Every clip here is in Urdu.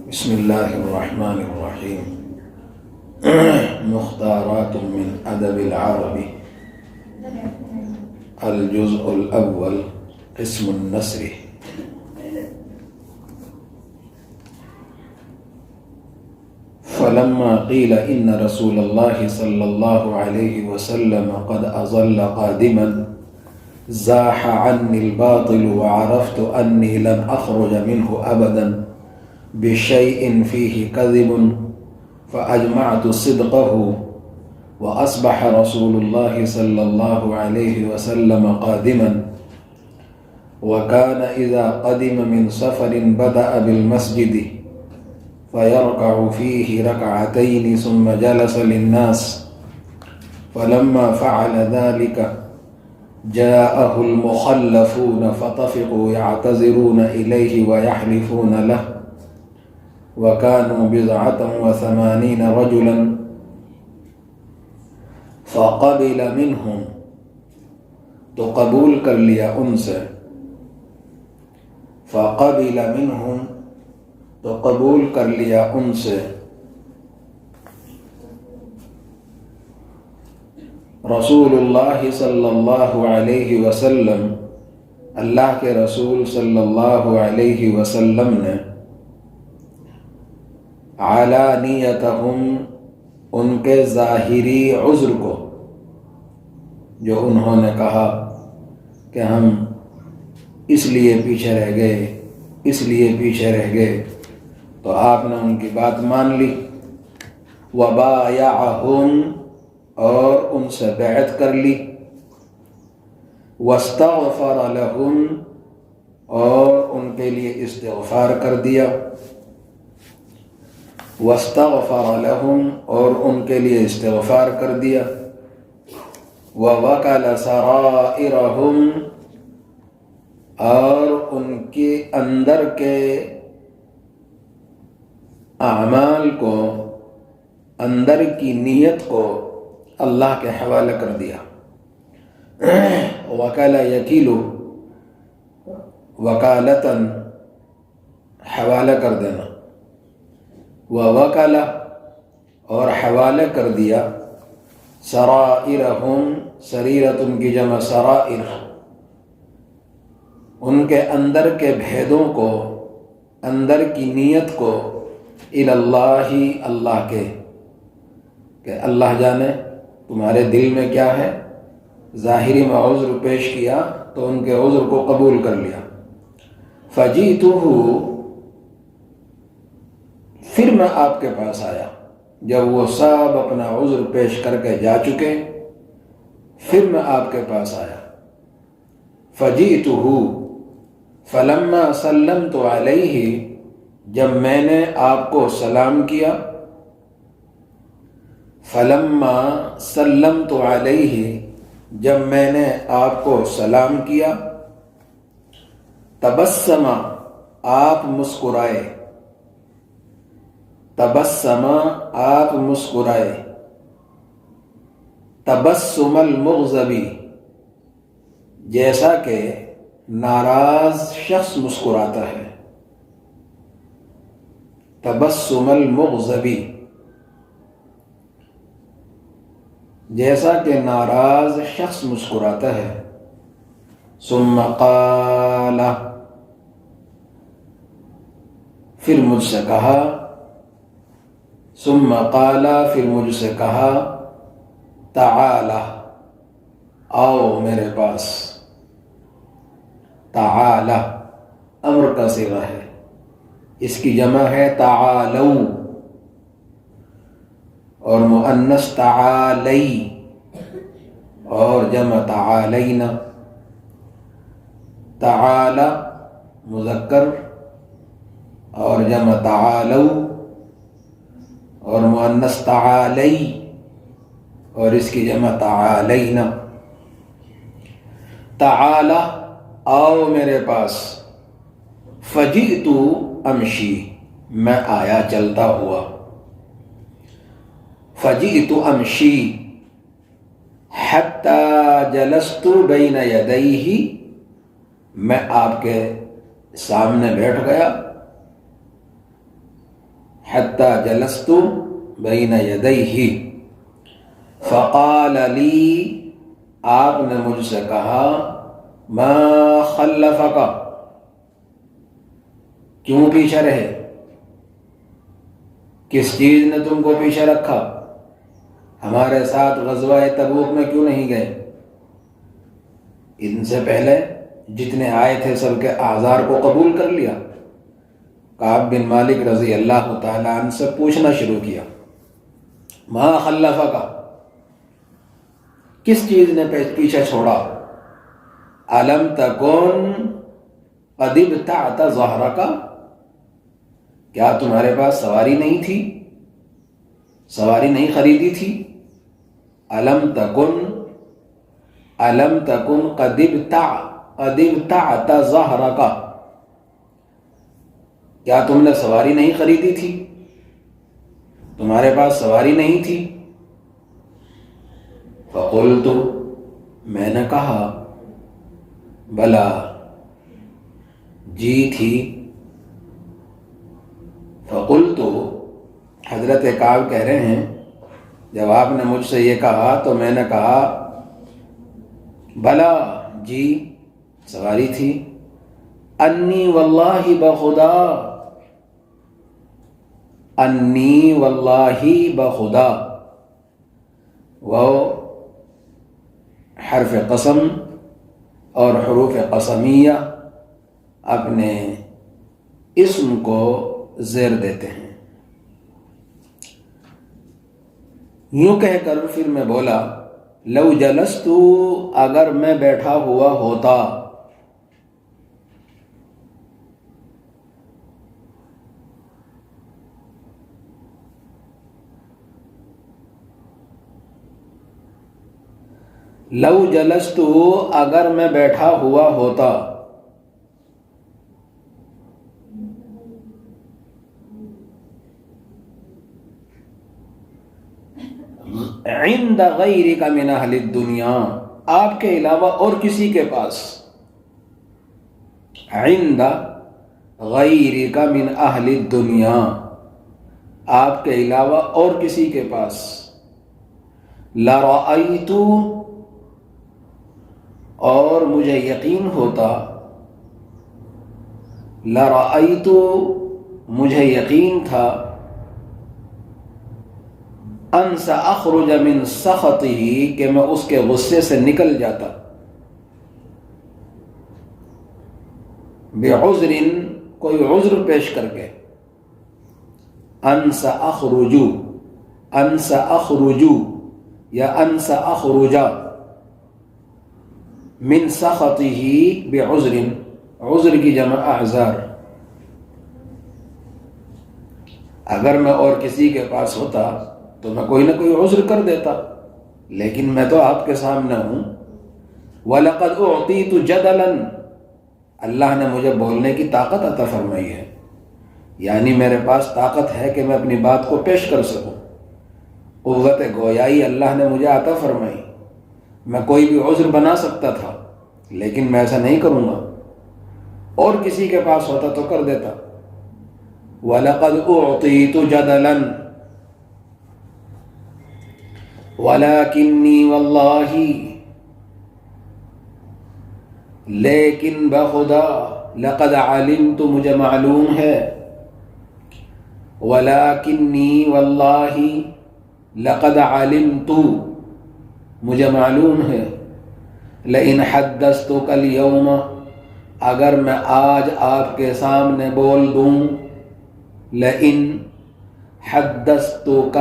بسم الله الرحمن الرحيم. مختارات من أدب العرب. الجزء الأول قسم النثر. فلما قيل إن رسول الله صلى الله عليه وسلم قد أظل قادما زاح عني الباطل وعرفت أني لن أخرج منه أبدا بشيء فيه كذب فأجمعت صدقه وأصبح رسول الله صلى الله عليه وسلم قادما وكان إذا قدم من سفر بدأ بالمسجد فيركع فيه ركعتين ثم جلس للناس فلما فعل ذلك جاءه المخلفون فطفقوا يعتذرون إليه ويحلفون له وكانوا 89 رجلا فقبل منهم تو قبول کر لیا ان سے فقبل منهم تو قبول کر لیا ان سے رسول اللہ صلی اللہ علیہ وسلم اللہ کے رسول صلی اللہ علیہ وسلم نے علانیتہم ان کے ظاہری عذر کو جو انہوں نے کہا کہ ہم اس لیے پیچھے رہ گئے تو آپ نے ان کی بات مان لی وبایعہم اور ان سے بیعت کر لی واستغفر لہم اور ان کے لیے استغفار کر دیا واستغفر لہم اور ان کے لیے استغفار کر دیا ووکل سرائرہم اور ان کے اندر کے اعمال کو اندر کی نیت کو اللہ کے حوالے کر دیا وکل یکیل وکالتاً حوالے کر دینا ووکل اور حوالے کر دیا سرائرہم سریرتن کی جمع سرائر ان کے اندر کے بھیدوں کو اندر کی نیت کو اللہ اللہ کے کہ اللہ جانے تمہارے دل میں کیا ہے ظاہری میں عذر پیش کیا تو ان کے عذر کو قبول کر لیا فجیتہ پھر میں آپ کے پاس آیا جب وہ سب اپنا عذر پیش کر کے جا چکے پھر میں آپ کے پاس آیا فجیتہ فلما سلمت علیہ جب میں نے آپ کو سلام کیا فلما سلمت علیہ جب میں نے آپ کو سلام کیا تبسم آپ مسکرائے تبسم آپ مسکرائے تبسم المغضبی جیسا کہ ناراض شخص مسکراتا ہے تبسم المغضبی جیسا کہ ناراض شخص مسکراتا ہے ثم قال پھر مجھ سے کہا ثم قال پھر مجھ سے کہا تعال آؤ میرے پاس تعال امر کا صیغہ ہے اس کی جمع ہے تعالو اور مؤنث تعالی اور جمع تعالینا تعال مذکر اور جمع تعالو اور مؤنث تعالی اور اس کی جمع تعالینا تعال آؤ میرے پاس فجئت امشی میں آیا چلتا ہوا فجئت امشی حتی جلست بین یدیہ میں آپ کے سامنے بیٹھ گیا حتی جلست بین یدیہ فقال لی، آپ نے مجھ سے کہا، ما خلفک، کیوں پیچھے رہے، کس چیز نے تم کو پیچھے رکھا، ہمارے ساتھ غزوہ تبوک میں کیوں نہیں گئے؟ ان سے پہلے جتنے آئے تھے سب کے اعذار کو قبول کر لیا۔ کعب بن مالک رضی اللہ تعالیٰ عنہ سے پوچھنا شروع کیا، ما خلفک، کس چیز نے پیچھے چھوڑا؟ الم تکن قد ابتعت ظہرک، کیا تمہارے پاس سواری نہیں تھی، سواری نہیں خریدی تھی؟ الم تکن قد ابتعت ظہرک، کیا تم نے سواری نہیں خریدی تھی، تمہارے پاس سواری نہیں تھی؟ فقلت، میں نے کہا، بلا، جی تھی۔ فقلت، حضرت کعب کہہ رہے ہیں جب آپ نے مجھ سے یہ کہا تو میں نے کہا، بلا، جی، سواری تھی۔ انی واللہ بخدا، انی واللہ بخدا، وہ حرف قسم اور حروف قسمیہ اپنے اسم کو زیر دیتے ہیں۔ یوں کہہ کر پھر میں بولا، لو جلست، اگر میں بیٹھا ہوا ہوتا، لو جلست، اگر میں بیٹھا ہوا ہوتا، عند غیرک من اہل الدنیا، آپ کے علاوہ اور کسی کے پاس، عند غیرک من اہل الدنیا، آپ کے علاوہ اور کسی کے پاس، لرأیت، اور مجھے یقین ہوتا، لرأیت، مجھے یقین تھا، ان سأخرج من سخطہ، کہ میں اس کے غصے سے نکل جاتا، بعذر، کوئی عذر پیش کر کے، ان سأخرج، ان سأخرج یا ان سأخرج من سخطہ بعذر، عذر کی جمع اعذار، اگر میں اور کسی کے پاس ہوتا تو میں کوئی نہ کوئی عذر کر دیتا، لیکن میں تو آپ کے سامنے ہوں۔ وَلَقَدْ أُعْطِيتُ جَدَلًا، اللہ نے مجھے بولنے کی طاقت عطا فرمائی ہے، یعنی میرے پاس طاقت ہے کہ میں اپنی بات کو پیش کر سکوں، قوت گویائی اللہ نے مجھے عطا فرمائی، میں کوئی بھی عذر بنا سکتا تھا، لیکن میں ایسا نہیں کروں گا، اور کسی کے پاس ہوتا تو کر دیتا۔ وَلَقَدْ أُعْطِيتُ جَدَلًا وَلَكِنِّي وَاللَّهِ، لیکن بخدا، لقد علمت، مجھے معلوم ہے، وَلَكِنِّي وَاللَّهِ، لقد علمت، مجھے معلوم ہے، لئن حدثتك اليوم، اگر میں آج آپ کے سامنے بول دوں، لئن حدثتك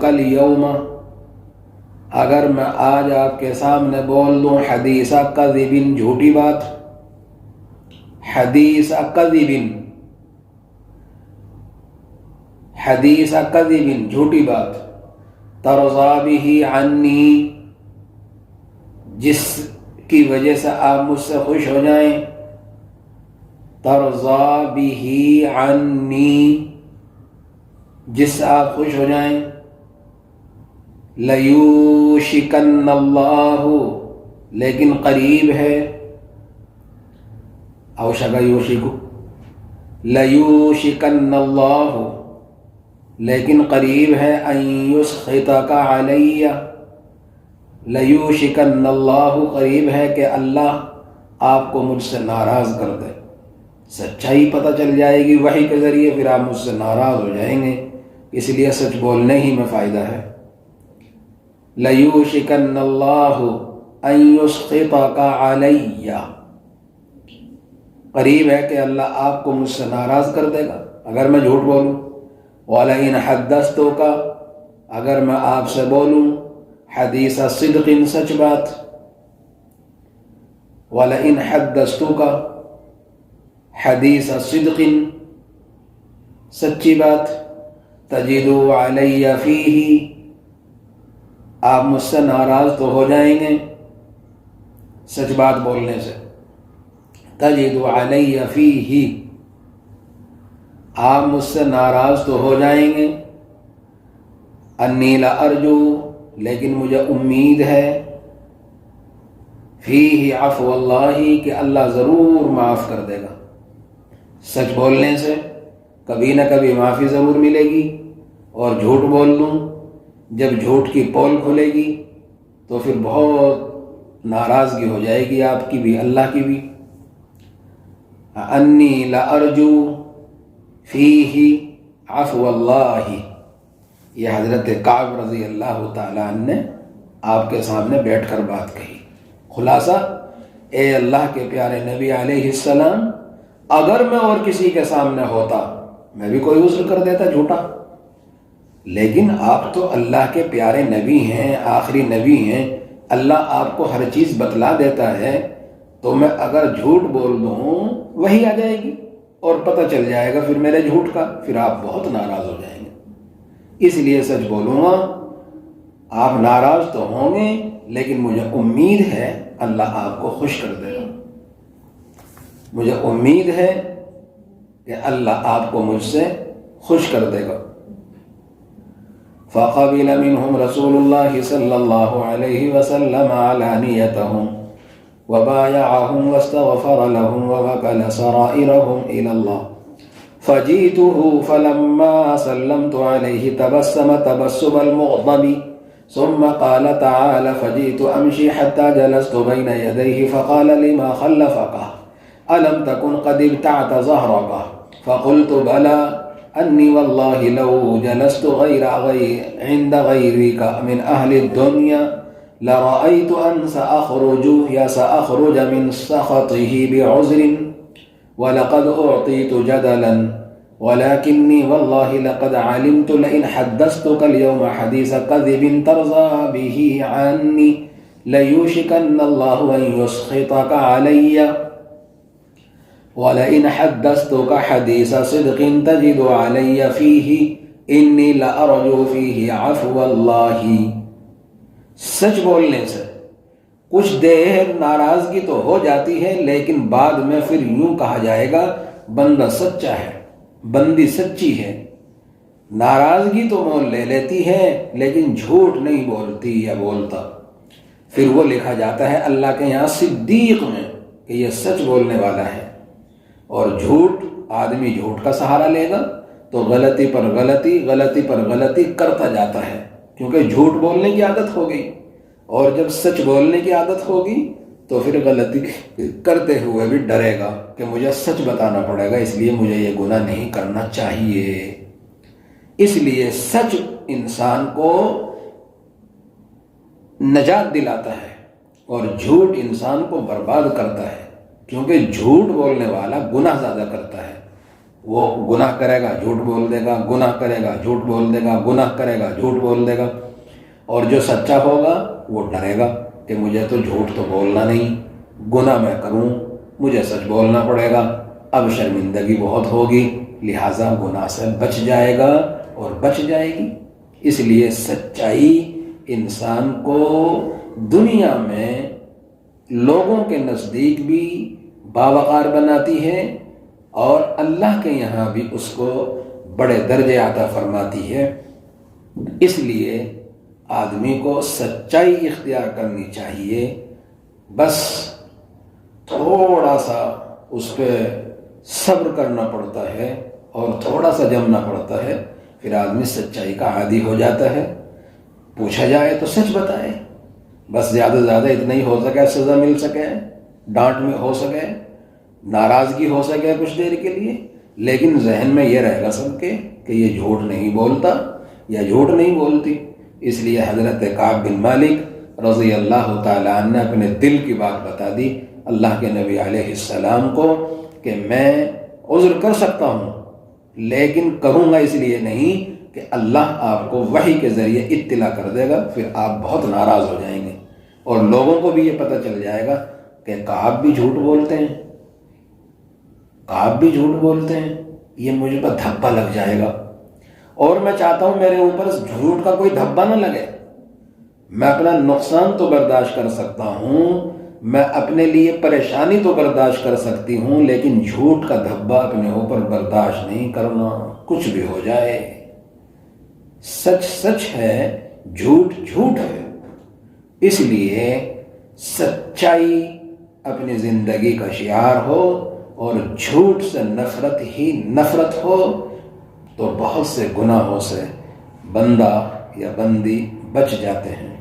اليوم، اگر میں آج آپ کے سامنے بول دوں، حدیث کذب، جھوٹی بات، حدیث کذب، حدیث کذب، جھوٹی بات، ترضی به عنی، جس کی وجہ سے آپ مجھ سے خوش ہو جائیں، ترضی به عنی، جس سے آپ خوش ہو جائیں، لیوشکن اللہ، لیکن قریب ہے، اوشک یوشک، لیوشکن اللہ، لیکن قریب ہے ان یسخطک علی، لیوشکن اللہ، قریب ہے کہ اللہ آپ کو مجھ سے ناراض کر دے۔ سچائی پتہ چل جائے گی وحی کے ذریعے، پھر آپ مجھ سے ناراض ہو جائیں گے، اس لیے سچ بولنے ہی میں فائدہ ہے۔ لیوشکن اللہ ان یسخطک علی، قریب ہے کہ اللہ آپ کو مجھ سے ناراض کر دے گا اگر میں جھوٹ بولوں۔ وَلَئِنْ حَدَّثْتُكَ، اگر میں آپ سے بولوں حدیث صدق، سچ بات، وَلَئِنْ حَدَّثْتُكَ حدیث صدق، سچی بات، تجد علی فیہ، آپ مجھ سے ناراض تو ہو جائیں گے سچ بات بولنے سے، تجد علی فیہ، آپ مجھ سے ناراض تو ہو جائیں گے، انی لارجو، لیکن مجھے امید ہے، فیہ عفو اللہ، کہ اللہ ضرور معاف کر دے گا۔ سچ بولنے سے کبھی نہ کبھی معافی ضرور ملے گی، اور جھوٹ بول لوں، جب جھوٹ کی پول کھلے گی تو پھر بہت ناراضگی ہو جائے گی آپ کی بھی اللہ کی بھی۔ انی لارجو فیہ عفو اللہ، یہ حضرت کعب رضی اللہ تعالیٰ عنہ نے آپ کے سامنے بیٹھ کر بات کہی۔ خلاصہ، اے اللہ کے پیارے نبی علیہ السلام، اگر میں اور کسی کے سامنے ہوتا میں بھی کوئی عذر کر دیتا جھوٹا، لیکن آپ تو اللہ کے پیارے نبی ہیں، آخری نبی ہیں، اللہ آپ کو ہر چیز بتلا دیتا ہے، تو میں اگر جھوٹ بول دوں وہی آ جائے گی اور پتہ چل جائے گا پھر میرے جھوٹ کا، پھر آپ بہت ناراض ہو جائیں گے۔ اس لیے سچ بولوں گا، آپ ناراض تو ہوں گے لیکن مجھے امید ہے اللہ آپ کو خوش کر دے گا، مجھے امید ہے کہ اللہ آپ کو مجھ سے خوش کر دے گا۔ فقبل منهم رسول الله صلى الله عليه وسلم علانيتهم وبايعهم واستغفر لهم ووكل سرائرهم إلى الله، فجئته فلما سلمت عليه تبسم تبسم المغضب، ثم قال تعالى فجئت أمشي حتى جلست بين يديه فقال لما خلفك ألم تكن قد ابتعت ظهرك؟ فقلت بلى، انی واللہ لو جلست عند غیرک من اہل الدنیا لرأیت ان سأخرج من سخطه بعذر ولقد اعطیت جدلا ولكنی واللہ لقد علمت لئن حدثتك اليوم حدیث کذب ترضى به عنی لیوشکن اللہ ان یسخطک علی، وَلَئِنْ حَدَّثْتُكَ حَدِيثَ صِدْقٍ تَجِدُ عَلَيَّ فِيهِ إِنِّي لَأَرْجُو فِيهِ عَفْوَ اللَّهِ۔ سچ بولنے سے کچھ دیر ناراضگی تو ہو جاتی ہے، لیکن بعد میں پھر یوں کہا جائے گا بندہ سچا ہے، بندی سچی ہے، ناراضگی تو مول لے لیتی ہے لیکن جھوٹ نہیں بولتی یا بولتا، پھر وہ لکھا جاتا ہے اللہ کے یہاں صدیق میں کہ یہ سچ بولنے والا ہے۔ اور جھوٹ، آدمی جھوٹ کا سہارا لے گا تو غلطی پر غلطی، غلطی پر غلطی کرتا جاتا ہے، کیونکہ جھوٹ بولنے کی عادت ہو گئی، اور جب سچ بولنے کی عادت ہوگی تو پھر غلطی کرتے ہوئے بھی ڈرے گا کہ مجھے سچ بتانا پڑے گا، اس لیے مجھے یہ گناہ نہیں کرنا چاہیے۔ اس لیے سچ انسان کو نجات دلاتا ہے اور جھوٹ انسان کو برباد کرتا ہے، کیونکہ جھوٹ بولنے والا گناہ زیادہ کرتا ہے، وہ گناہ کرے گا جھوٹ بول دے گا، گناہ کرے گا جھوٹ بول دے گا، گناہ کرے گا جھوٹ بول دے گا، اور جو سچا ہوگا وہ ڈرے گا کہ مجھے تو جھوٹ تو بولنا نہیں، گناہ میں کروں مجھے سچ بولنا پڑے گا، اب شرمندگی بہت ہوگی، لہٰذا گناہ سے بچ جائے گا اور بچ جائے گی۔ اس لیے سچائی انسان کو دنیا میں لوگوں کے نزدیک بھی باوقار بناتی ہے اور اللہ کے یہاں بھی اس کو بڑے درجے عطا فرماتی ہے۔ اس لیے آدمی کو سچائی اختیار کرنی چاہیے، بس تھوڑا سا اس پہ صبر کرنا پڑتا ہے اور تھوڑا سا جمنا پڑتا ہے، پھر آدمی سچائی کا عادی ہو جاتا ہے۔ پوچھا جائے تو سچ بتائے، بس زیادہ سے زیادہ اتنا ہی ہو سکے، سزا مل سکے، ڈانٹ میں ہو سکے، ناراضگی ہو سکے کچھ دیر کے لیے، لیکن ذہن میں یہ رہے گا سب کے کہ یہ جھوٹ نہیں بولتا یا جھوٹ نہیں بولتی۔ اس لیے حضرت کعب بن مالک رضی اللہ تعالیٰ عنہ نے اپنے دل کی بات بتا دی اللہ کے نبی علیہ السلام کو کہ میں عذر کر سکتا ہوں، لیکن کروں گا اس لیے نہیں کہ اللہ آپ کو وحی کے ذریعے اطلاع کر دے گا، پھر آپ بہت ناراض ہو جائیں گے اور لوگوں کو بھی یہ پتہ چل جائے گا کہ کعب بھی جھوٹ بولتے ہیں، کعب بھی جھوٹ بولتے ہیں، یہ مجھ پر دھبا لگ جائے گا۔ اور میں چاہتا ہوں میرے اوپر جھوٹ کا کوئی دھبا نہ لگے، میں اپنا نقصان تو برداشت کر سکتا ہوں، میں اپنے لیے پریشانی تو برداشت کر سکتی ہوں، لیکن جھوٹ کا دھبا اپنے اوپر برداشت نہیں کرنا، کچھ بھی ہو جائے۔ سچ سچ ہے، جھوٹ جھوٹ ہے، اس لیے سچائی اپنی زندگی کا شعار ہو اور جھوٹ سے نفرت ہی نفرت ہو، تو بہت سے گناہوں سے بندہ یا بندی بچ جاتے ہیں۔